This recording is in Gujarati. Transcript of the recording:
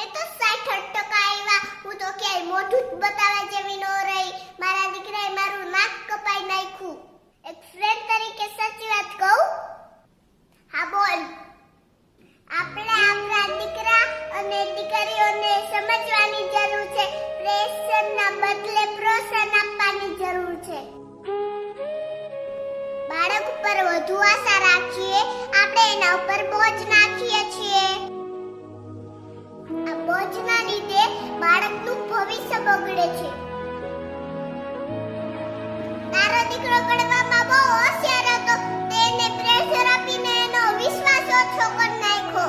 મને તો 60% આવ્યા. હું તો ક્યાંય મોઢું જ બતાવવા જેવી ન રહી. મારા દીકરાએ મારું નાક કપાઈ નાખ્યું. એક ફ્રેન્ડ તરીકે સાચી વાત કહું? હા બોલ. આપણે આપણા દીકરા અને દીકરીઓને સમજવાની જરૂર છે. પ્રેશરના બદલે પ્રોત્સાહન આપવાની જરૂર છે. બાળક ઉપર વધુ આશા રાખીએ આપણે એના ઉપર બોજ નાખીએ છીએ. આ બોજના લીધે બાળકનું ભવિષ્ય બગડે છે. તારો દીકરો ભણવામાં બહુ હોશિયાર હતો, તેને પ્રેશર આપીને એનો વિશ્વાસ ઓછો કરી નાખ્યો.